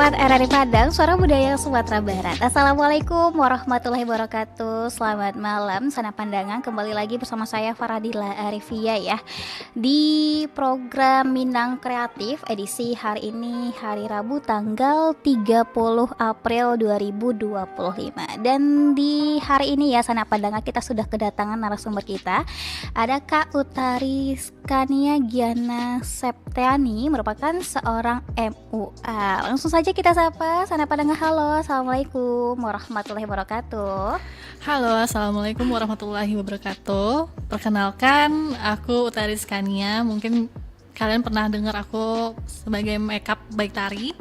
Sobat RRI Padang, Suara Budaya Sumatera Barat. Assalamualaikum warahmatullahi wabarakatuh. Selamat malam, Sana Pandangan. Kembali lagi bersama saya Faradila Arifia ya, di program Minang Kreatif edisi hari ini, hari Rabu tanggal 30 April 2025. Dan di hari ini ya Sana Pandangan, kita sudah kedatangan narasumber kita. Ada Kak Utari Skania Giana Septiani, merupakan seorang MUA. Langsung saja kita sapa Sana Pandangan. Halo, Assalamualaikum warahmatullahi wabarakatuh. Halo, Assalamualaikum warahmatullahi wabarakatuh. Perkenalkan, aku Utari Skania. Mungkin kalian pernah dengar aku sebagai makeup baik tari.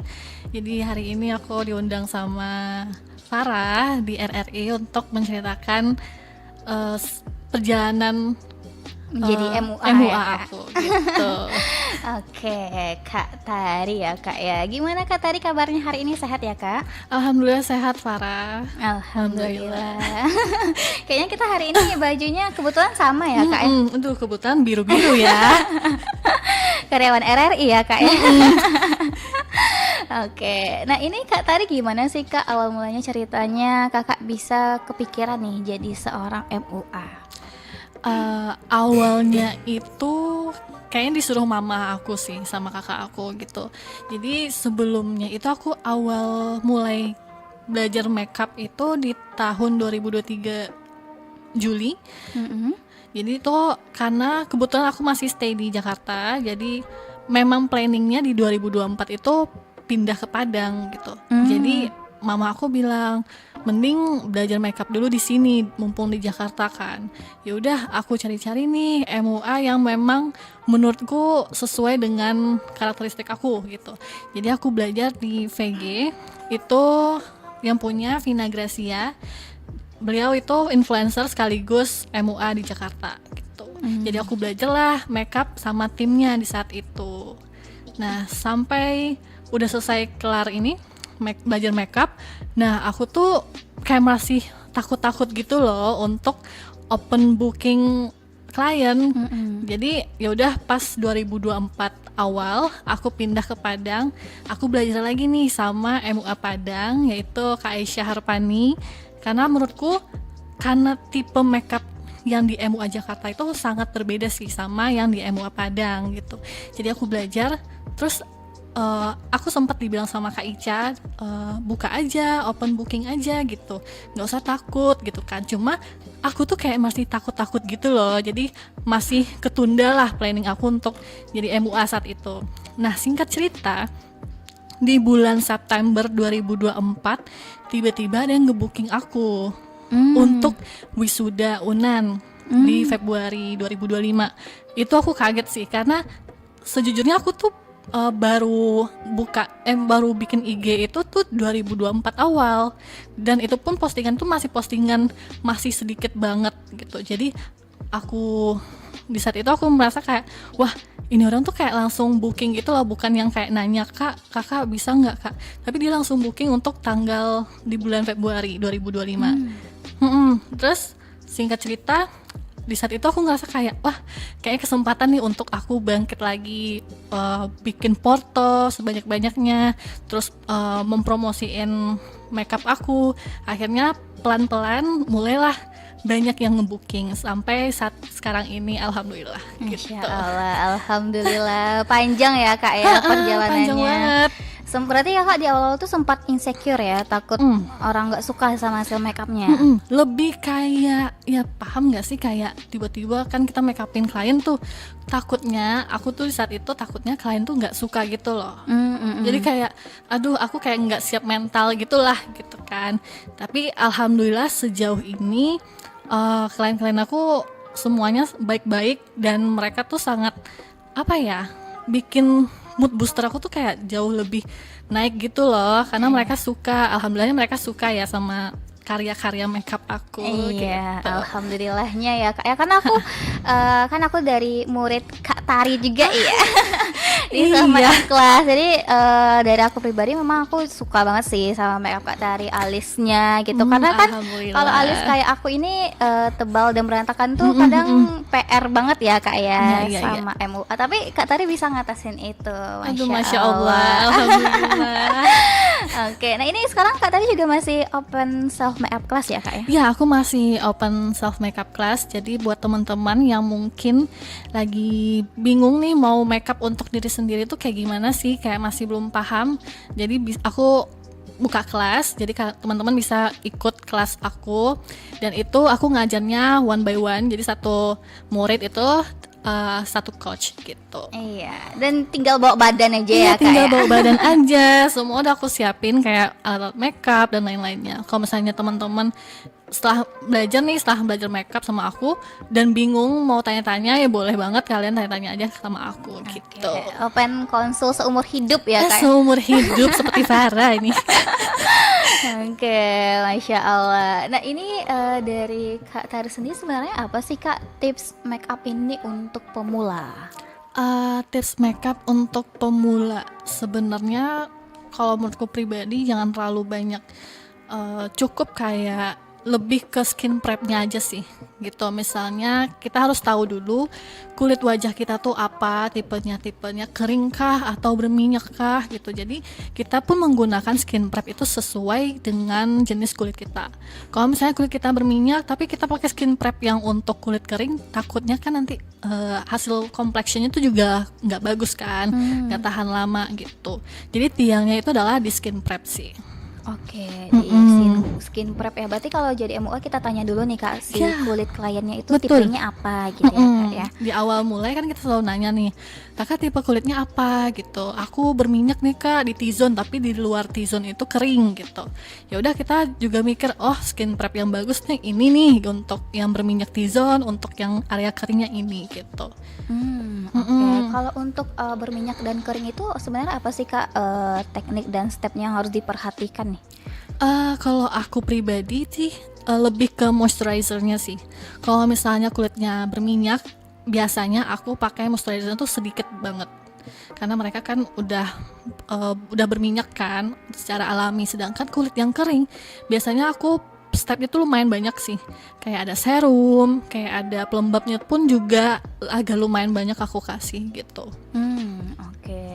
Jadi hari ini aku diundang sama Farah di RRI untuk menceritakan perjalanan Menjadi MUA ya, aku gitu. Oke, Kak Tari ya Kak ya. Gimana Kak Tari kabarnya hari ini, sehat ya Kak? Alhamdulillah sehat, Farah. Alhamdulillah. Kayaknya kita hari ini bajunya kebetulan sama ya Kak ya. Aduh, kebetulan biru-biru ya. Karyawan RRI ya Kak ya. Oke, nah ini Kak Tari gimana sih Kak awal mulanya ceritanya Kakak bisa kepikiran nih jadi seorang MUA? Awalnya itu kayaknya disuruh mama aku sih sama kakak aku gitu. Jadi sebelumnya itu aku awal mulai belajar makeup itu di tahun 2023 Juli. Jadi itu karena kebetulan aku masih stay di Jakarta, jadi memang planningnya di 2024 itu pindah ke Padang gitu. Jadi mama aku bilang mending belajar makeup dulu di sini mumpung di Jakarta kan. Ya udah aku cari-cari nih MUA yang memang menurutku sesuai dengan karakteristik aku gitu. Jadi aku belajar di VG itu yang punya Vina Gracia. Beliau itu influencer sekaligus MUA di Jakarta gitu. Jadi aku belajarlah makeup sama timnya di saat itu. Nah, sampai udah selesai kelar ini belajar makeup, nah aku tuh kayak masih takut-takut gitu loh untuk open booking klien. Jadi ya udah pas 2024 awal aku pindah ke Padang, aku belajar lagi nih sama MUA Padang yaitu Kak Aisyah Harpani, karena menurutku karena tipe makeup yang di MUA Jakarta itu sangat berbeda sih sama yang di MUA Padang gitu. Jadi aku belajar terus aku sempat dibilang sama Kak Ica, buka aja, open booking aja gitu, nggak usah takut gitu kan. Cuma aku tuh kayak masih takut-takut gitu loh, jadi masih ketunda lah planning aku untuk jadi MUA saat itu. Nah, singkat cerita, di bulan September 2024 tiba-tiba ada yang ngebooking aku untuk wisuda UNAN di Februari 2025. Itu aku kaget sih, karena sejujurnya aku tuh baru bikin IG itu tuh 2024 awal, dan itu pun postingan tuh masih sedikit banget gitu. Jadi aku di saat itu aku merasa kayak wah, ini orang tuh kayak langsung booking gitu loh, bukan yang kayak nanya kakak bisa nggak kak, tapi dia langsung booking untuk tanggal di bulan Februari 2025. Terus singkat cerita, di saat itu aku ngerasa kayak wah, kayak kesempatan nih untuk aku bangkit lagi, bikin foto sebanyak-banyaknya, terus mempromosiin makeup aku. Akhirnya pelan-pelan mulailah banyak yang ngebooking sampai saat sekarang ini, alhamdulillah. Insya Allah, alhamdulillah. Panjang ya Kak ya perjalanannya. Panjang banget. Berarti kakak di awal tuh sempat insecure ya, takut orang nggak suka sama hasil makeupnya. Lebih kayak ya, paham nggak sih, kayak tiba-tiba kan kita makeupin klien tuh, aku tuh di saat itu takutnya klien tuh nggak suka gitu loh. Jadi kayak aduh, aku kayak nggak siap mental gitulah gitu kan. Tapi alhamdulillah sejauh ini klien-klien aku semuanya baik-baik, dan mereka tuh sangat bikin mood booster aku tuh kayak jauh lebih naik gitu loh, karena mereka suka, alhamdulillahnya mereka suka ya sama karya-karya makeup aku. Iya, gitu. Alhamdulillahnya ya Kak. Ya kan aku dari murid Kak Tari juga ya. Di sama kelas. Jadi dari aku pribadi memang aku suka banget sih sama makeup Kak Tari, alisnya gitu. Karena kan kalau alis kayak aku ini tebal dan berantakan tuh kadang PR banget ya Kak ya, sama MUA. Tapi Kak Tari bisa ngatasin itu. Masya Allah. Alhamdulillah. Oke, nah ini sekarang Kak tadi juga masih open self makeup class ya Kak ya? Ya, aku masih open self makeup class. Jadi buat teman-teman yang mungkin lagi bingung nih mau makeup untuk diri sendiri tuh kayak gimana sih, kayak masih belum paham. Jadi aku buka kelas, jadi teman-teman bisa ikut kelas aku, dan itu aku ngajarnya one by one. Jadi satu murid itu satu coach gitu. Iya, dan tinggal bawa badan aja Iya, ya Kak tinggal ya? bawa badan aja. Semua udah aku siapin kayak alat makeup dan lain-lainnya. Kalau misalnya teman-teman setelah belajar makeup sama aku dan bingung mau tanya-tanya, ya boleh banget kalian tanya-tanya aja sama aku gitu. Oke, open konsul seumur hidup ya Kak? Seumur hidup seperti Farah ini. Oke, Masya Allah. Nah ini dari Kak Tari sendiri sebenarnya apa sih Kak tips make up ini untuk pemula? Tips makeup untuk pemula sebenarnya kalau menurutku pribadi jangan terlalu banyak, cukup kayak lebih ke skin prep-nya aja sih gitu. Misalnya kita harus tahu dulu kulit wajah kita tuh apa, tipenya kering kah atau berminyak kah gitu. Jadi kita pun menggunakan skin prep itu sesuai dengan jenis kulit kita. Kalau misalnya kulit kita berminyak tapi kita pakai skin prep yang untuk kulit kering, takutnya kan nanti hasil complexionnya itu juga nggak bagus kan, nggak tahan lama gitu. Jadi tiangnya itu adalah di skin prep sih. Oke, di skin prep ya. Berarti kalau jadi MUA kita tanya dulu nih Kak, si kulit kliennya itu Betul. tipenya apa gitu ya Kak ya. Di awal mulai kan kita selalu nanya nih, Kakak tipe kulitnya apa gitu. Aku berminyak nih Kak di T-zone, tapi di luar T-zone itu kering gitu. Ya udah kita juga mikir, oh skin prep yang bagus nih ini nih untuk yang berminyak T-zone, untuk yang area keringnya ini gitu. Oke. Kalau untuk berminyak dan kering itu sebenarnya apa sih Kak teknik dan stepnya yang harus diperhatikan nih? Kalau aku pribadi sih lebih ke moisturizernya sih. Kalau misalnya kulitnya berminyak, biasanya aku pakai moisturizer tuh sedikit banget, karena mereka kan udah berminyak kan secara alami. Sedangkan kulit yang kering, biasanya aku stepnya tuh lumayan banyak sih. Kayak ada serum, kayak ada pelembabnya pun juga agak lumayan banyak aku kasih gitu. Oke.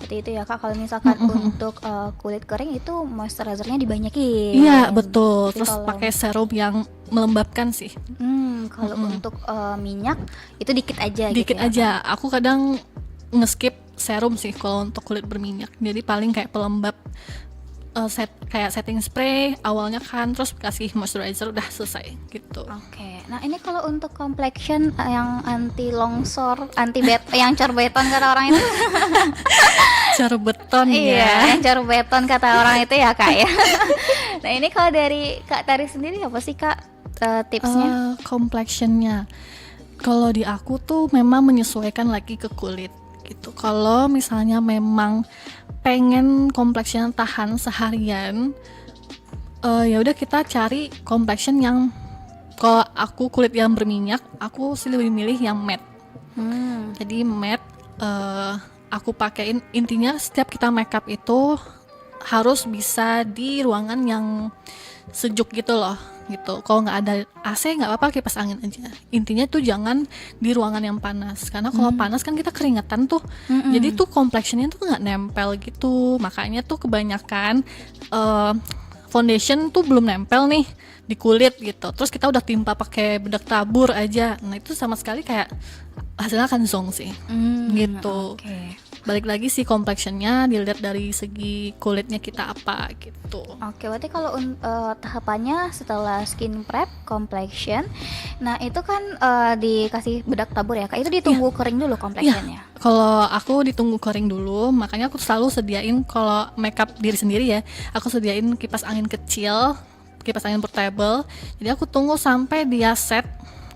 Berarti itu ya Kak, kalau misalkan untuk kulit kering itu moisturizernya dibanyakin. Iya betul. Tapi Terus kalau pakai serum yang melembabkan sih. kalau untuk minyak itu dikit aja Dikit gitu ya, aja. Aku kadang nge-skip serum sih kalau untuk kulit berminyak. Jadi paling kayak pelembab, kayak setting spray awalnya kan, terus kasih moisturizer, udah selesai gitu. Oke. Nah ini kalau untuk complexion yang anti longsor, yang cor beton kata orang itu. Cor beton Iya, ya. yang cor beton kata orang itu ya Kak ya. Nah ini kalau dari Kak Tari sendiri apa sih Kak tipsnya? Complexionnya, kalau di aku tuh memang menyesuaikan lagi ke kulit gitu. Kalau misalnya memang pengen complexion tahan seharian, ya udah kita cari complexion yang, kalau aku kulit yang berminyak, aku sih lebih milih yang matte. Jadi matte aku pakein, intinya setiap kita makeup itu harus bisa di ruangan yang sejuk gitu loh gitu. Kalau nggak ada AC nggak apa-apa, kipas angin aja. Intinya tuh jangan di ruangan yang panas, karena kalau panas kan kita keringetan tuh. Jadi tuh complexionnya tuh nggak nempel gitu. Makanya tuh kebanyakan foundation tuh belum nempel nih di kulit gitu. Terus kita udah timpa pakai bedak tabur aja. Nah itu sama sekali kayak hasilnya kan zong sih. Gitu. Oke. Balik lagi sih complexionnya dilihat dari segi kulitnya kita apa gitu. Oke, berarti kalau tahapannya setelah skin prep, complexion, nah itu kan dikasih bedak tabur ya Kak, itu ditunggu kering dulu complexionnya? Kalau aku ditunggu kering dulu, makanya aku selalu sediain, kalau makeup diri sendiri ya, aku sediain kipas angin kecil, kipas angin portable. Jadi aku tunggu sampai dia set.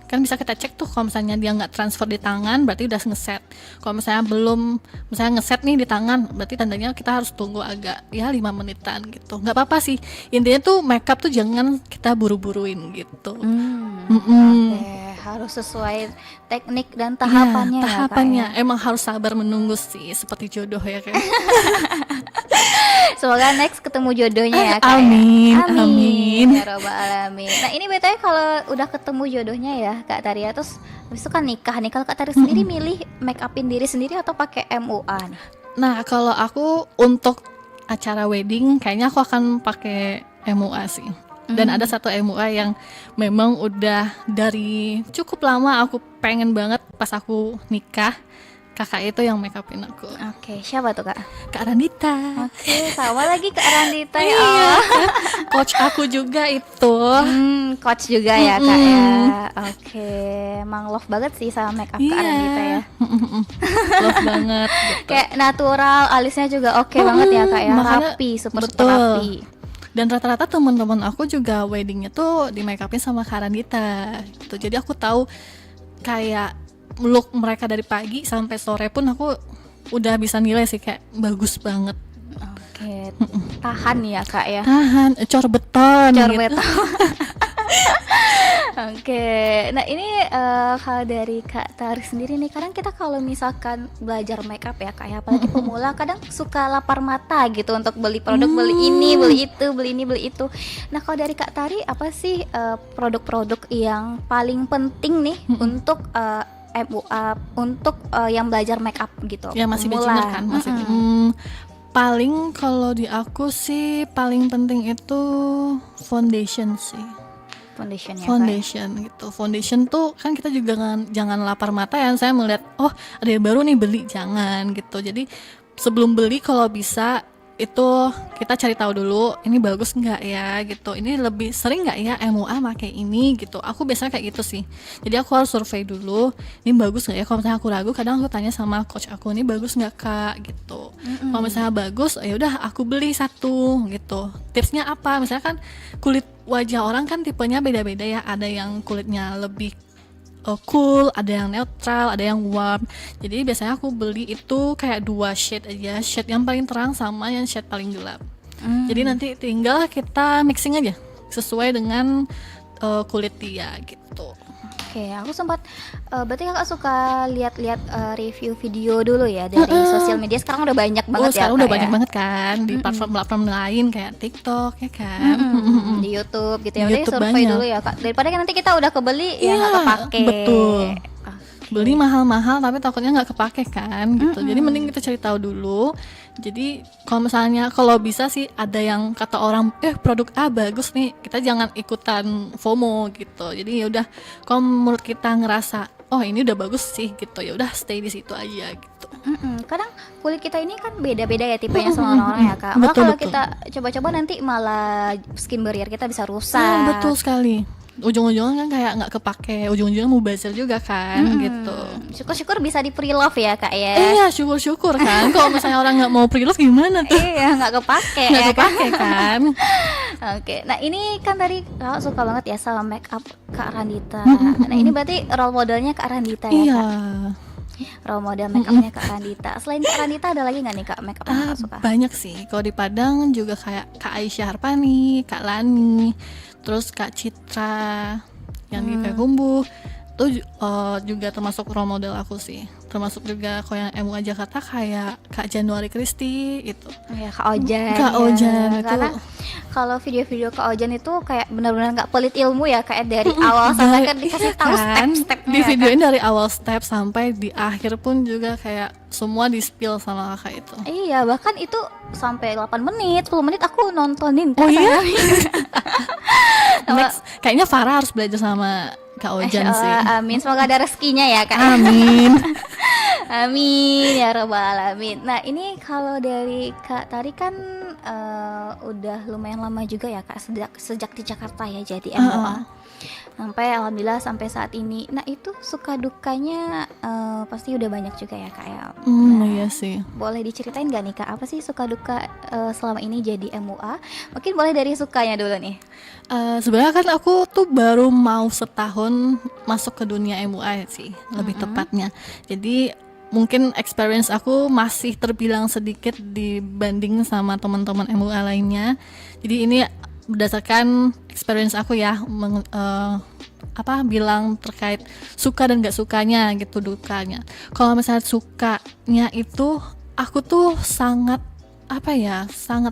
Kan bisa kita cek tuh, kalau misalnya dia nggak transfer di tangan berarti udah ngeset. Kalau misalnya belum, misalnya ngeset nih di tangan, berarti tandanya kita harus tunggu agak ya 5 menitan gitu. Nggak apa-apa sih, intinya tuh makeup tuh jangan kita buru-buruin gitu. Oke, harus sesuai teknik dan tahapannya ya, tahapannya Kak, ya? emang harus sabar menunggu sih, seperti jodoh ya kan. Semoga next ketemu jodohnya ya Kak. Amin, ya? amin. Ya Rabbal Alamin. Nah ini BTW kalau udah ketemu jodohnya ya Kak Taria, terus habis itu kan nikah nih, kalau Kak Taria sendiri milih make upin diri sendiri atau pakai MUA nih? Nah kalau aku untuk acara wedding kayaknya aku akan pakai MUA sih. Dan ada satu MUA yang memang udah dari cukup lama aku pengen banget pas aku nikah. Kakak itu yang make upin aku. Oke, siapa tuh Kak? Kak Randita. Oke, sama lagi Kak Randita ya. Iya, coach aku juga itu. Coach juga ya Kak ya. Oke, emang love banget sih sama make up Kak Randita ya. Love banget gitu. Kayak natural, alisnya juga oke banget ya Kak ya. Makanya, Rapi, super betul. rapi. Dan rata-rata teman-teman aku juga weddingnya tuh di make upin sama Kak Randita gitu. Jadi aku tahu kayak look mereka dari pagi sampai sore pun aku udah bisa nilai sih, kayak bagus banget. Oke, tahan ya Kak ya. Tahan, cor beton Cor gitu. beton. Oke, nah ini kalau dari Kak Tari sendiri nih, kadang kita kalau misalkan belajar makeup ya Kak ya, apalagi pemula kadang suka lapar mata gitu untuk beli produk, beli ini, beli itu, beli ini, beli itu. Nah kalau dari Kak Tari, apa sih produk-produk yang paling penting nih untuk MUA, untuk yang belajar makeup gitu? Ya masih pemula. beginner kan, masih. Paling kalau di aku sih paling penting itu foundation sih. Foundation ya Foundation gitu. Foundation tuh kan kita juga jangan lapar mata ya. Saya melihat oh ada yang baru nih, beli, jangan gitu. Jadi sebelum beli kalau bisa itu kita cari tahu dulu ini bagus nggak ya gitu, ini lebih sering nggak ya MUA pakai ini gitu. Aku biasanya kayak gitu sih. Jadi aku harus survei dulu ini bagus nggak ya. Kalau misalnya aku ragu, kadang aku tanya sama coach aku, ini bagus nggak Kak gitu. Kalau misalnya bagus, ya udah aku beli satu gitu. Tipsnya apa? Misalnya kan kulit wajah orang kan tipenya beda-beda ya. Ada yang kulitnya lebih cool, ada yang neutral, ada yang warm. Jadi biasanya aku beli itu kayak 2 shade aja, shade yang paling terang sama yang shade paling gelap. Jadi nanti tinggal kita mixing aja sesuai dengan kulit dia gitu. Oke, aku sempat berarti Kakak suka lihat-lihat review video dulu ya dari sosial media. Sekarang udah banyak banget ya. Sekarang udah Kak, banyak ya? banget kan di platform-platform lain kayak TikTok ya kan. Di YouTube gitu ya. Di Udah YouTube survey banyak. dulu ya Kak. Daripada kan nanti kita udah kebeli ya nggak kepake. Betul. Oke. Beli mahal-mahal tapi takutnya nggak kepake kan gitu. Jadi mending kita cari tahu dulu. Jadi kalau misalnya kalau bisa sih ada yang kata orang produk A bagus nih, kita jangan ikutan FOMO gitu. Jadi ya udah kalau menurut kita ngerasa oh ini udah bagus sih gitu, ya udah stay di situ aja gitu. Kadang kulit kita ini kan beda-beda ya tipenya sama orang-orang ya Kak. Malah Betul, kalau betul. kita coba-coba nanti malah skin barrier kita bisa rusak. Betul sekali. Ujung-ujungnya kan kayak nggak kepake, ujung-ujungnya mubazir juga kan gitu. Syukur-syukur bisa di pre-love ya Kak ya. Iya, syukur-syukur kan. Kalau misalnya orang nggak mau pre-love gimana tuh? Iya, nggak kepake Nggak ya kan. kepake kan. Oke, nah ini kan tadi Kakak suka banget ya sama make up Kak Randita. Nah ini berarti role modelnya Kak Randita ya Iya. Kak? Role model make upnya Kak Randita. Selain Kak Randita ada lagi nggak nih Kak make up yang Kakak suka? Banyak sih. Kalau di Padang juga kayak Kak Aisyah Harpani, Kak Lani, terus Kak Citra yang di Payakumbuh. Itu juga termasuk role model aku sih. Termasuk juga kalau yang MUA Jakarta kayak Kak Januari Kristi itu. Ya Kak Ojan. Kak ya. Ojan itu. Karena kalau video-video Kak Ojan itu kayak benar-benar nggak pelit ilmu ya kayak dari awal sampai kan dikasih tahu kan, step-stepnya. di ya, videoin dari awal step sampai di akhir pun juga kayak semua di spill sama kakak itu. Iya, bahkan itu sampai 8 menit, 10 menit aku nontonin Kak. Oh iya? Sama- Next, kayaknya Farah harus belajar sama Kak Ojan sih. Amin, semoga ada rezekinya ya Kak. Amin. Amin ya robbal alamin. Nah ini kalau dari Kak Tari kan udah lumayan lama juga ya Kak, sejak di Jakarta ya jadi MUA. Sampai alhamdulillah sampai saat ini. Nah itu suka dukanya pasti udah banyak juga ya Kak ya. Iya sih. Boleh diceritain gak nih Kak, apa sih suka duka selama ini jadi MUA? Mungkin boleh dari sukanya dulu nih. Sebenarnya kan aku tuh baru mau setahun masuk ke dunia MUA sih, lebih tepatnya. Jadi mungkin experience aku masih terbilang sedikit dibanding sama teman-teman MUA lainnya. Jadi ini berdasarkan experience aku ya, bilang terkait suka dan gak sukanya gitu, dukanya. Kalau misalnya sukanya itu aku tuh sangat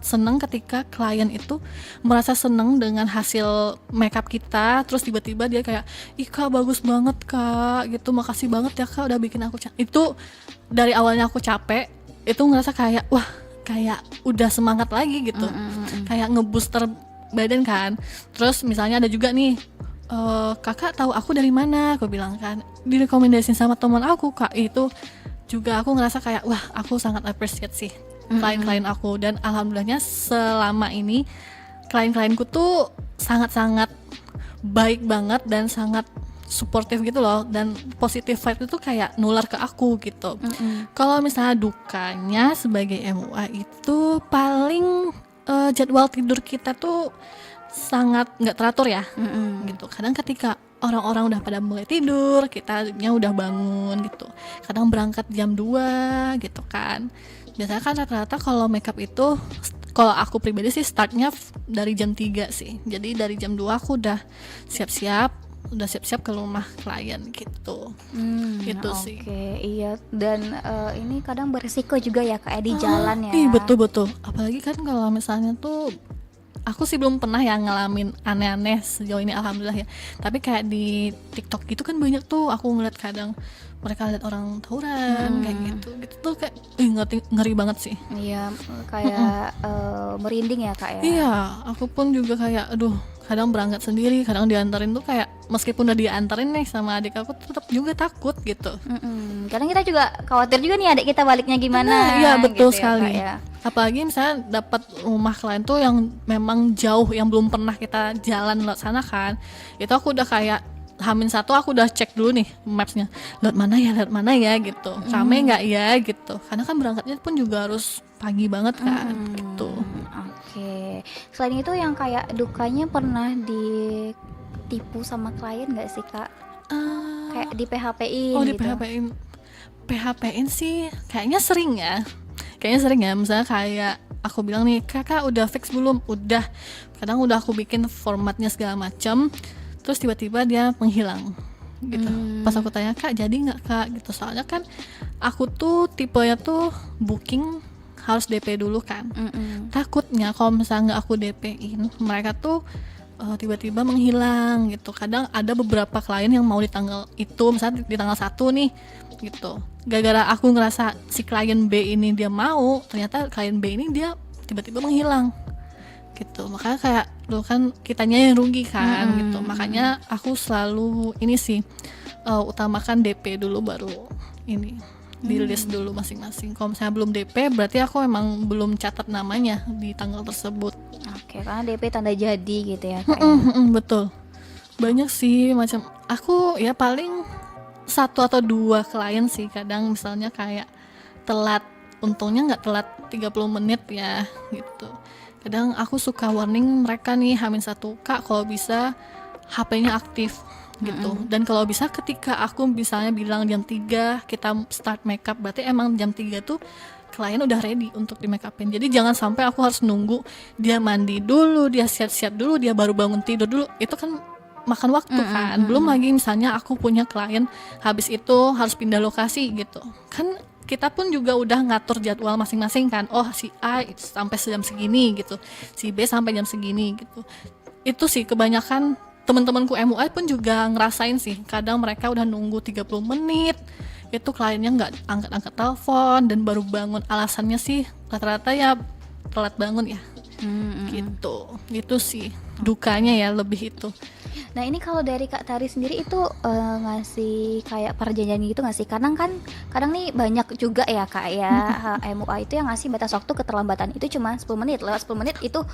senang ketika klien itu merasa senang dengan hasil makeup kita, terus tiba-tiba dia kayak, ih Kak bagus banget Kak gitu, makasih banget ya Kak udah bikin aku itu dari awalnya aku capek, itu ngerasa kayak wah kayak udah semangat lagi gitu, kayak ngebooster badan kan. Terus misalnya ada juga nih, kakak tahu aku dari mana, aku bilang kan direkomendasiin sama teman aku kak. Itu juga aku ngerasa kayak wah aku sangat appreciate sih klien-klien aku. Dan alhamdulillahnya selama ini klien-klienku tuh sangat-sangat baik banget dan sangat suportif gitu loh, dan positive vibe itu kayak nular ke aku gitu. Kalau misalnya dukanya sebagai MUA itu paling jadwal tidur kita tuh sangat nggak teratur ya, gitu. Kadang ketika orang-orang udah pada mulai tidur, kitanya udah bangun gitu. Kadang berangkat jam 2 gitu kan. Biasanya kan rata-rata kalau makeup itu, kalau aku pribadi sih startnya dari jam 3 sih. Jadi dari jam 2 aku udah siap-siap ke rumah klien gitu. Gitu sih. Oke, iya. Dan ini kadang berisiko juga ya kayak di jalan ya. Iya betul. Apalagi kan kalau misalnya tuh, aku sih belum pernah ya ngalamin aneh-aneh sejauh ini alhamdulillah ya. Tapi kayak di TikTok gitu kan banyak tuh aku ngeliat kadang mereka lihat orang tawuran kayak gitu tuh kayak ngeri banget sih. Iya, kayak merinding ya kak ya. Iya, aku pun juga kayak aduh, kadang berangkat sendiri, kadang diantarin tuh kayak meskipun udah diantarin nih sama adik aku tetap juga takut gitu. Kadang kita juga khawatir juga nih adik kita baliknya gimana. Iya betul gitu sekali. Ya, Apalagi misalnya dapat rumah klien tuh yang memang jauh, yang belum pernah kita jalan lewat sana kan, itu aku udah kayak H-1 aku udah cek dulu nih mapsnya, lewat mana ya gitu, rame nggak ya gitu, karena kan berangkatnya pun juga harus pagi banget kan gitu. Oke. Selain itu yang kayak dukanya pernah ditipu sama klien nggak sih kak? Kayak di PHP-in Oh gitu. di PHP-in sih kayaknya sering ya, misalnya kayak aku bilang nih kakak udah fix belum, udah, kadang udah aku bikin formatnya segala macam, terus tiba-tiba dia menghilang gitu. Pas aku tanya kak jadi nggak kak gitu, soalnya kan aku tuh tipenya tuh booking harus DP dulu kan. Takutnya kalau misalnya nggak aku DP-in mereka tuh tiba-tiba menghilang gitu. Kadang ada beberapa klien yang mau di tanggal itu, misalnya di tanggal 1 nih gitu, gara-gara aku ngerasa si klien B ini dia mau, ternyata klien B ini dia tiba-tiba menghilang gitu. Makanya kayak dulu kan kitanya yang rugi kan gitu. Makanya aku selalu ini sih utamakan DP dulu baru ini di list dulu masing-masing. Kalau misalnya belum DP berarti aku emang belum catat namanya di tanggal tersebut. Oke, karena DP tanda jadi gitu ya kak. Betul. Banyak sih macam, aku ya paling 1 atau 2 klien sih kadang misalnya kayak telat, untungnya nggak telat 30 menit ya gitu. Kadang aku suka warning mereka nih H-1 kak kalau bisa HP-nya aktif gitu. Dan kalau bisa ketika aku misalnya bilang jam 3 kita start makeup, berarti emang jam 3 tuh klien udah ready untuk di make upin. Jadi jangan sampai aku harus nunggu dia mandi dulu, dia siap-siap dulu, dia baru bangun tidur dulu. Itu kan makan waktu kan. Belum lagi misalnya aku punya klien habis itu harus pindah lokasi gitu. Kan kita pun juga udah ngatur jadwal masing-masing kan. Oh si A sampai jam segini gitu, si B sampai jam segini gitu. Itu sih kebanyakan teman-temanku MUI pun juga ngerasain sih. Kadang mereka udah nunggu 30 menit, itu kliennya nggak angkat-angkat telepon dan baru bangun. Alasannya sih rata-rata ya telat bangun ya. Gitu sih dukanya ya lebih itu. Nah ini kalau dari Kak Tari sendiri itu ngasih kayak perjanjian gitu nggak sih? Kadang nih banyak juga ya Kak ya MUA itu yang ngasih batas waktu keterlambatan itu cuma 10 menit. Lewat 10 menit itu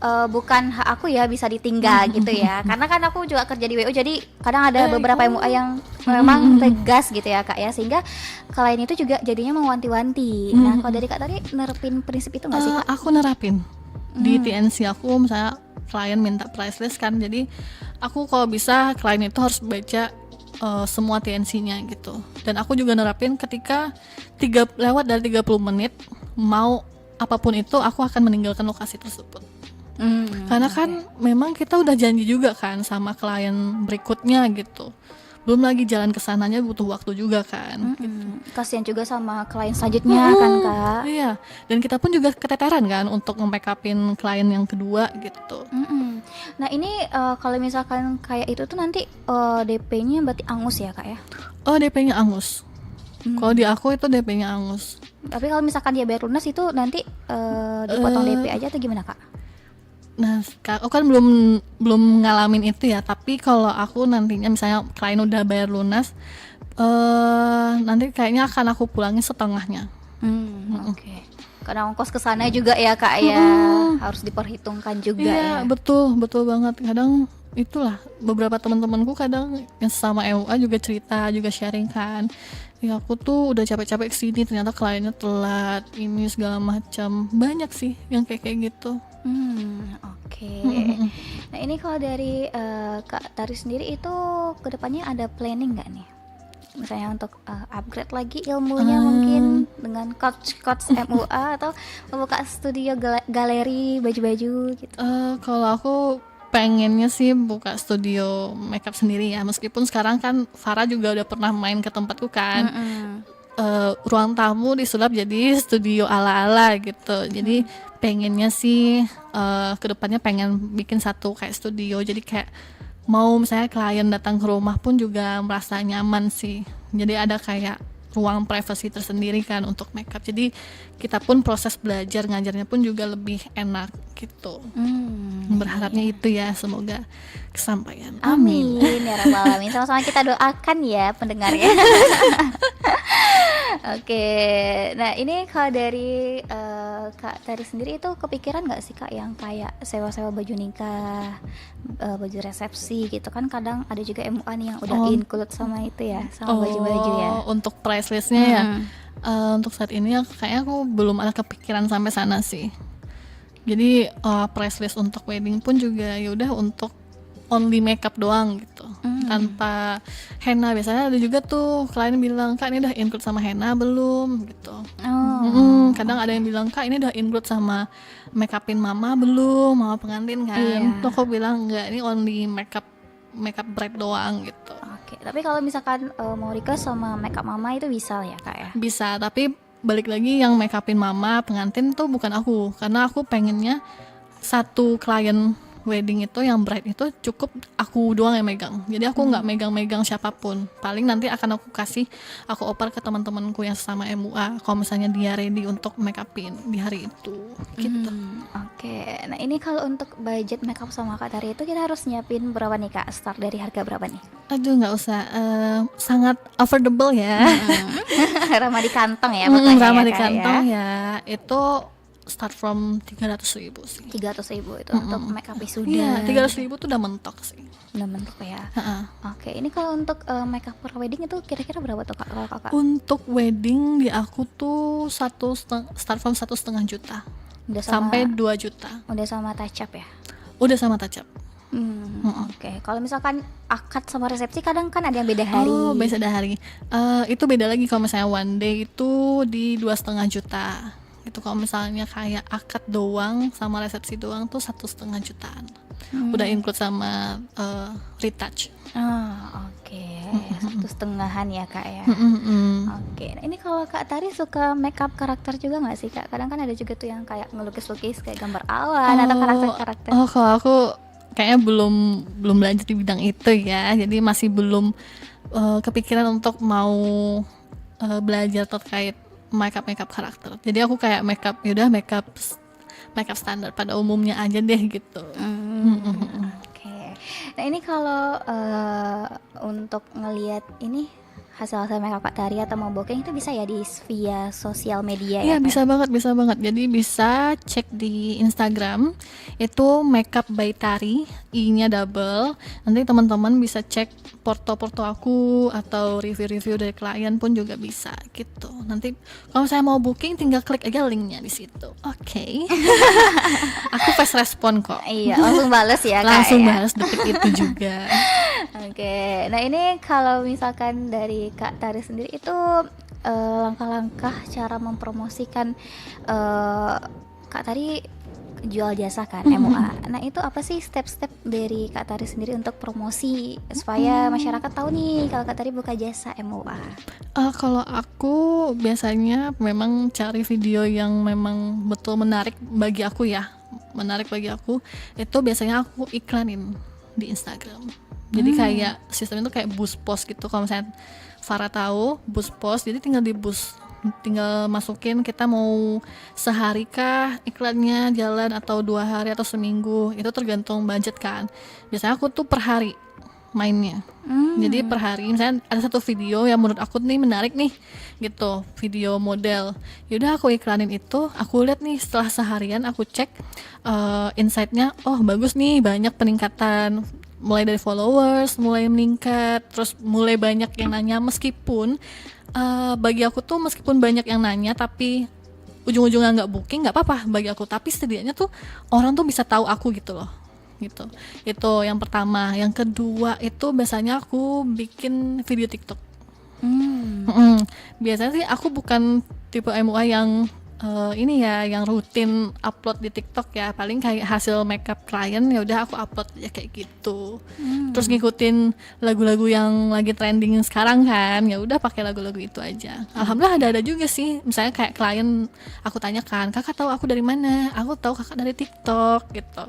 bukan hak aku ya, bisa ditinggal gitu ya. Karena kan aku juga kerja di WU, jadi kadang ada beberapa MUA yang memang tegas gitu ya Kak ya, sehingga klien itu juga jadinya mewanti-wanti. Nah kalau dari Kak Tari nerapin prinsip itu nggak sih Kak? Aku nerapin di TNC aku, misalnya klien minta price list kan, jadi aku kalau bisa klien itu harus baca semua TNC-nya gitu. Dan aku juga nerapin ketika lewat dari 30 menit mau apapun itu aku akan meninggalkan lokasi tersebut. Karena kan memang kita udah janji juga kan sama klien berikutnya gitu. Belum lagi jalan kesananya butuh waktu juga kan. Gitu. Kasian juga sama klien selanjutnya kan Kak. Iya, dan kita pun juga keteteran kan untuk nge-make upin klien yang kedua gitu. Nah ini kalau misalkan kayak itu tuh nanti DP-nya berarti angus ya Kak ya? Oh DP-nya angus. Kalau di aku itu DP-nya angus. Tapi kalau misalkan dia bayar lunas itu nanti dipotong DP aja atau gimana Kak? Nah, aku kan belum ngalamin itu ya. Tapi kalau aku nantinya misalnya klien udah bayar lunas, nanti kayaknya akan aku pulangin setengahnya. Oke. Karena ongkos ke sana juga ya Kak ya, harus diperhitungkan juga Iya, ya. betul banget. Kadang itulah beberapa teman-temanku kadang yang sama MUA juga cerita, juga sharing kan. Ya aku tuh udah capek-capek kesini, ternyata kliennya telat, ini segala macam. Banyak sih yang kayak gitu. Oke. Nah ini kalau dari Kak Tari sendiri itu kedepannya ada planning nggak nih? Misalnya untuk upgrade lagi ilmunya mungkin dengan coach MUA atau membuka studio galeri baju-baju gitu. Kalau aku pengennya sih buka studio makeup sendiri ya, meskipun sekarang kan Farah juga udah pernah main ke tempatku kan. Ruang tamu disulap jadi studio ala-ala gitu. Jadi pengennya sih kedepannya pengen bikin satu kayak studio, jadi kayak mau misalnya klien datang ke rumah pun juga merasa nyaman sih. Jadi ada kayak ruang privasi tersendiri kan untuk makeup. Jadi kita pun proses belajar ngajarnya pun juga lebih enak gitu. Berharapnya itu ya, semoga kesampaian. Amin ya rabbal alamin. Sama-sama kita doakan ya pendengarnya. Oke, nah ini kalau dari Kak Tari sendiri itu kepikiran nggak sih Kak yang kayak sewa-sewa baju nikah, baju resepsi gitu kan, kadang ada juga MUA nih yang udah include sama itu ya, sama baju-baju ya. Untuk price listnya ya, untuk saat ini kayaknya aku belum ada kepikiran sampai sana sih. Jadi price list untuk wedding pun juga ya udah untuk only makeup doang gitu, tanpa henna. Biasanya ada juga tuh klien bilang, Kak ini udah include sama henna belum gitu. Kadang ada yang bilang, Kak ini udah include sama makeupin mama belum, mama pengantin kan. Tuh aku bilang enggak, ini only makeup bride doang gitu. Oke, tapi kalau misalkan mau request sama makeup mama itu bisa ya Kak ya? Bisa, tapi balik lagi yang makeupin mama pengantin tuh bukan aku, karena aku pengennya satu klien wedding itu yang bride itu cukup aku doang yang megang. Jadi aku nggak megang siapapun. Paling nanti akan aku oper ke teman-temanku yang sama MUA kalau misalnya dia ready untuk make upin di hari itu gitu. Oke. Nah ini kalau untuk budget makeup sama Kak Tari itu kita harus nyiapin berapa nih Kak? Start dari harga berapa nih? Aduh nggak usah, sangat affordable ya. Ramah di kantong ya pokoknya. Ramah ya, di Kak, kantong ya. Itu start from 300.000 sih. 300.000 itu untuk makeup wisuda. Iya, 300.000 tuh udah mentok sih. Udah mentok ya. Oke, ini kalau untuk makeup per wedding itu kira-kira berapa tuh Kak kalau Kakak? Untuk wedding di aku tuh start from 1,5 juta sampai 2 juta. Udah sama touch up ya? Udah sama touch up. Oke. Kalau misalkan akad sama resepsi kadang kan ada yang beda hari. Oh, beda hari. Itu beda lagi. Kalau misalnya one day itu di 2,5 juta. Itu kalau misalnya kayak akad doang sama resepsi doang tuh 1,5 jutaan. Udah include sama retouch. Oke. 1,5-an ya Kak ya. Oke. Nah, ini kalau Kak Tari suka makeup karakter juga nggak sih Kak? Kadang kan ada juga tuh yang kayak ngelukis-lukis kayak gambar awan atau karakter-karakter. Kalau aku kayaknya belum belajar di bidang itu ya. Jadi masih belum kepikiran untuk mau belajar terkait makeup karakter. Jadi aku kayak makeup standar pada umumnya aja deh gitu. Oke. Nah ini kalau untuk ngelihat ini hasil makeup Kak Tari atau mau booking itu bisa ya via sosial media ya? Iya, bisa banget. Jadi bisa cek di Instagram itu makeup by Tari, i-nya double. Nanti teman-teman bisa cek porto aku atau review-review dari klien pun juga bisa gitu. Nanti kalau saya mau booking tinggal klik aja linknya di situ. Oke. Aku fast respon kok. Iya, langsung bales ya Kak. Langsung ya? balas detik itu juga. Oke, nah ini kalau misalkan dari Kak Tari sendiri itu langkah-langkah cara mempromosikan Kak Tari jual jasa kan MUA. Nah itu apa sih step-step dari Kak Tari sendiri untuk promosi supaya masyarakat tahu nih kalau Kak Tari buka jasa MUA? Kalau aku biasanya memang cari video yang memang betul menarik bagi aku ya. Itu biasanya aku iklanin di Instagram. Jadi kayak sistem itu kayak bus pos gitu. Kalau misalnya Farah tahu bus pos, jadi tinggal di bus, tinggal masukin kita mau sehari kah iklannya jalan, atau 2 hari atau seminggu, itu tergantung budget kan. Biasanya aku tuh per hari mainnya. Jadi per hari misalnya ada satu video yang menurut aku nih menarik nih gitu, video model, yaudah aku iklanin itu, aku lihat nih setelah seharian aku cek insight-nya, oh bagus nih, banyak peningkatan, mulai dari followers mulai meningkat, terus mulai banyak yang nanya. Meskipun bagi aku tuh meskipun banyak yang nanya tapi ujung-ujungnya nggak booking, nggak apa-apa bagi aku, tapi setidaknya tuh orang tuh bisa tahu aku gitu loh, gitu. Itu yang pertama. Yang kedua itu biasanya aku bikin video TikTok. Biasanya sih aku bukan tipe MUA yang ini ya, yang rutin upload di TikTok ya. Paling kayak hasil makeup klien ya udah aku upload ya kayak gitu. Terus ngikutin lagu-lagu yang lagi trending sekarang kan, ya udah pakai lagu-lagu itu aja. Alhamdulillah ada juga sih. Misalnya kayak klien aku tanyakan, kakak tahu aku dari mana? Aku tahu kakak dari TikTok gitu.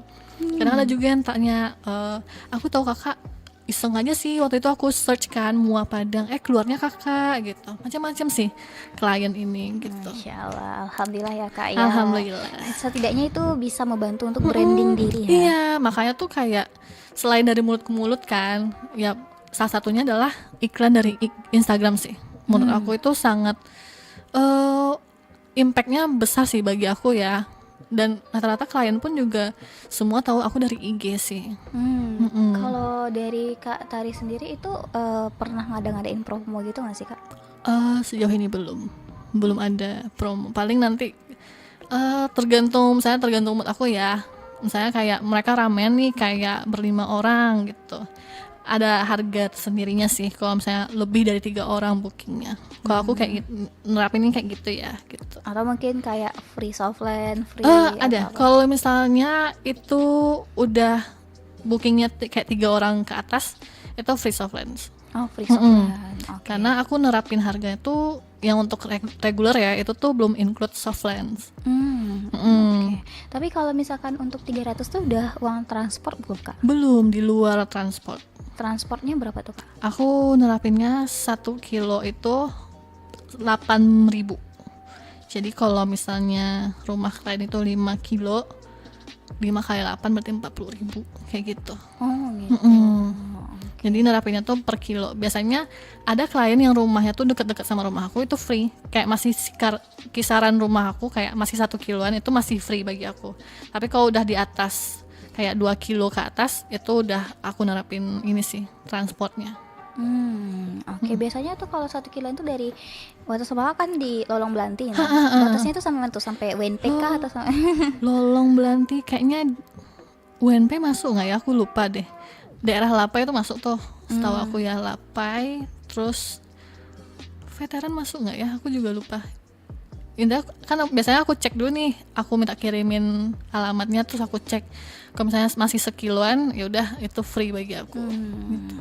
Kadang ada juga yang tanya, aku tahu kakak iseng aja sih, waktu itu aku search kan Mua Padang, keluarnya kakak gitu. Macam-macam sih klien ini gitu. Masya Allah, alhamdulillah ya kak ya. Alhamdulillah. Setidaknya itu bisa membantu untuk branding diri ya. Iya, makanya tuh kayak selain dari mulut ke mulut kan, ya salah satunya adalah iklan dari Instagram sih. Menurut aku itu sangat impactnya besar sih bagi aku ya. Dan rata-rata klien pun juga semua tahu aku dari IG sih. Kalau dari Kak Tari sendiri itu pernah ngadain promo gitu nggak sih kak? Sejauh ini belum ada promo. Paling nanti tergantung mood aku ya. Misalnya kayak mereka ramen nih kayak ber5 orang gitu, ada harga tersendirinya sih kalau misalnya lebih dari 3 orang bookingnya. Kalau aku kayak gitu, nerapinnya kayak gitu ya gitu. Atau mungkin kayak free softland, free Ada. Kalau misalnya itu udah bookingnya kayak 3 orang ke atas, itu free softland. Oh, free softland. Okay. Karena aku nerapin harganya tuh yang untuk reguler ya, itu tuh belum include softland. Okay. Tapi kalau misalkan untuk 300 tuh udah uang transport belum kak? Belum, di luar transport. Transportnya berapa tuh kak? Aku nerapinnya 1 kilo itu 8.000. Jadi kalau misalnya rumah klien itu 5 kilo, 5 kali 8 berarti 40.000 kayak gitu. Oh gitu. Jadi nerapinnya tuh per kilo. Biasanya ada klien yang rumahnya tuh deket-deket sama rumah aku, itu free. Kayak masih kisaran rumah aku kayak masih 1 kiloan, itu masih free bagi aku. Tapi kalau udah di atas kayak 2 kilo ke atas, itu udah aku nerapin ini sih, transportnya. Oke. Biasanya tuh kalau 1 kilo itu dari batas sama kan di Lolong Belanti. Batasnya itu sampai tuh sampai WNP kah atau sampai Lolong Belanti kayaknya UNP masuk nggak ya? Aku lupa deh. Daerah Lapai itu masuk tuh, setahu aku ya, Lapai. Terus veteran masuk nggak ya? Aku juga lupa. Indah kan biasanya aku cek dulu nih, aku minta kirimin alamatnya, terus aku cek. Kalau misalnya masih sekiloan, ya udah itu free bagi aku. Gitu.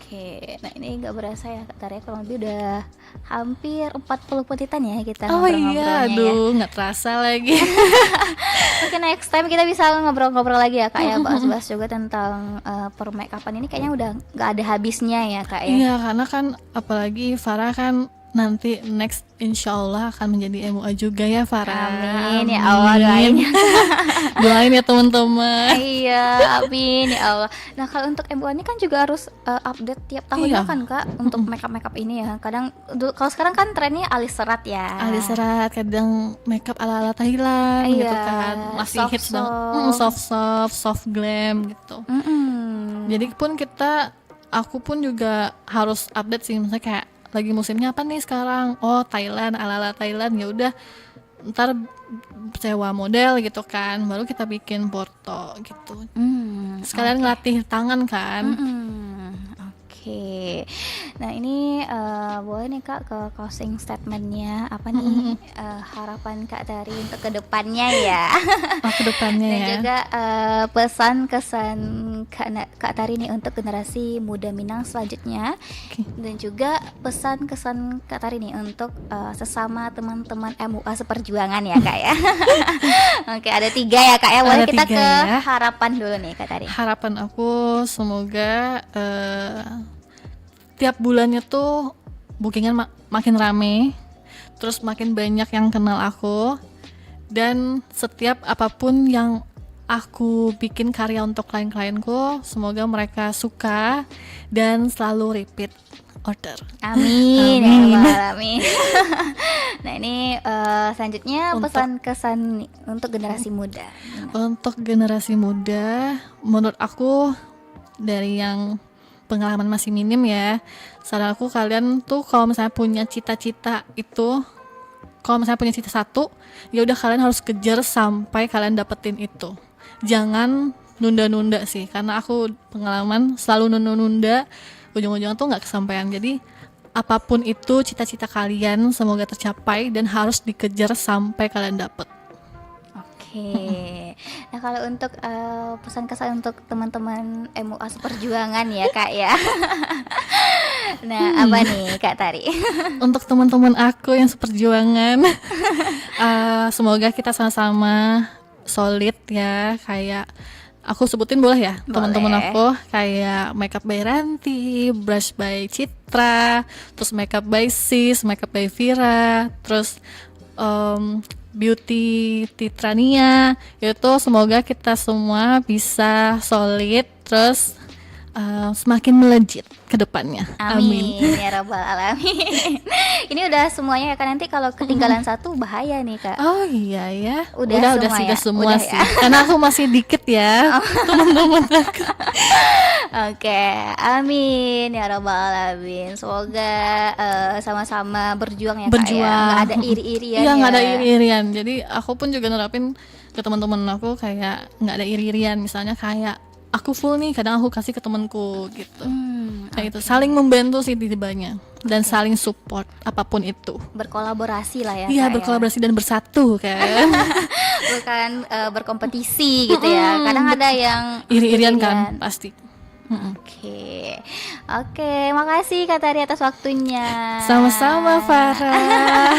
Oke, nah ini nggak berasa ya Kak Tarya, kurang lebih udah hampir 40 menitan ya kita Oh iya, aduh nggak terasa lagi. Mungkin next time kita bisa ngobrol-ngobrol lagi ya Kak ya, bahas-bahas juga tentang per make upan ini kayaknya udah nggak ada habisnya ya Kak ya. Iya, karena kan apalagi Farah kan nanti next insyaallah akan menjadi MUA juga ya Farah. Amin ya Allah, doain. Doain ya teman-teman. Iya, amin ya Allah. Nah kalau untuk MUA ini kan juga harus update tiap tahun kan Kak, untuk makeup ini ya. Kadang kalau sekarang kan trennya alis serat ya. Alis serat, kadang makeup ala-ala Thailand gitu kan. Masih hits banget. Soft glam gitu. Jadi pun aku pun juga harus update sih, misalnya kayak lagi musimnya apa nih sekarang, oh Thailand, ala-ala Thailand, ya udah ntar sewa model gitu kan, baru kita bikin porto gitu. Sekalian ngelatih tangan kan. Oke. Nah, ini boleh nih Kak ke closing statementnya apa nih harapan Kak Tari untuk kedepannya ya. Oh, ke depannya Dan ya. juga pesan kesan Kak Tari nih untuk generasi muda Minang selanjutnya. Oke. Dan juga pesan kesan Kak Tari nih untuk sesama teman-teman MUA seperjuangan ya Kak ya. Oke, ada 3 ya Kak ya. Boleh Ada kita 3 ke ya. harapan dulu nih Kak Tari. Harapan aku semoga tiap bulannya tuh bookingan makin rame, terus makin banyak yang kenal aku, dan setiap apapun yang aku bikin karya untuk klien-klienku, semoga mereka suka dan selalu repeat order. Amin, ya Amin. rabbal alamin. Nah, ini selanjutnya Untuk- pesan kesan untuk generasi muda. Untuk generasi muda, menurut aku dari yang pengalaman masih minim ya, saran aku kalian tuh kalau misalnya punya cita-cita itu, kalau misalnya punya cita satu, ya udah kalian harus kejar sampai kalian dapetin itu. Jangan nunda-nunda sih, karena aku pengalaman selalu nunda-nunda, ujung-ujungnya tuh nggak kesampaian. Jadi apapun itu cita-cita kalian semoga tercapai dan harus dikejar sampai kalian dapet. Oke. Nah, kalau untuk pesan kesan untuk teman-teman MUA seperjuangan ya Kak ya. Nah, apa nih Kak Tari? Untuk teman-teman aku yang seperjuangan, semoga kita sama-sama solid ya. Kayak aku sebutin boleh ya, teman-teman Boleh. aku kayak Makeup by Ranti, Brush by Citra, terus Makeup by Sis, Makeup by Vira, terus Beauty Titrania. Itu semoga kita semua bisa solid, terus semakin melejit ke depannya. Amin, ya rabbal alamin. Ini udah semuanya ya Kak, nanti kalau ketinggalan satu bahaya nih Kak. Oh iya ya, Udah semua sudah ya? semua Udah sih. ya? Karena aku masih dikit ya, teman-teman aku. Oke, amin ya rabbal alamin. Semoga sama-sama berjuang ya Kak ya. Berjuang. Nggak ada iri-irian Iya, nggak ya. ada iri-irian. Jadi aku pun juga nerapin ke teman-teman aku kayak nggak ada iri-irian. Misalnya kayak aku full nih, kadang aku kasih ke temanku gitu. Kayak itu, saling membantu sih tibanya dan saling support apapun itu. Berkolaborasi lah ya Iya, Kak, berkolaborasi dan bersatu kan. ya. Bukan berkompetisi gitu ya. Kadang ada yang Iri-irian kan pasti. Oke, makasih Kak Tari atas waktunya. Sama-sama Farah.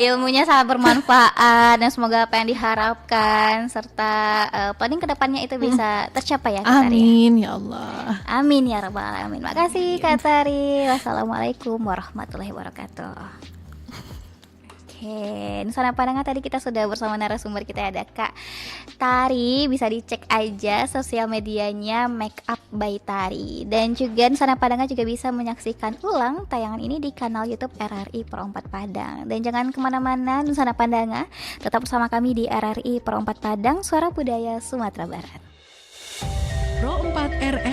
Ilmunya sangat bermanfaat dan semoga apa yang diharapkan serta planning kedepannya itu bisa tercapai ya Kak Tari. Amin ya Allah. Amin ya rabbal alamin. Makasih Kak Tari. Wassalamualaikum warahmatullahi wabarakatuh. Oke, Nusana Pandangan tadi kita sudah bersama narasumber kita ada Kak Tari. Bisa dicek aja sosial medianya Makeup by Tari. Dan juga Nusana Pandangan juga bisa menyaksikan ulang tayangan ini di kanal YouTube RRI Pro 4 Padang. Dan jangan kemana-mana Nusana Pandangan, tetap bersama kami di RRI Pro 4 Padang, Suara Budaya Sumatera Barat. Pro 4 RRI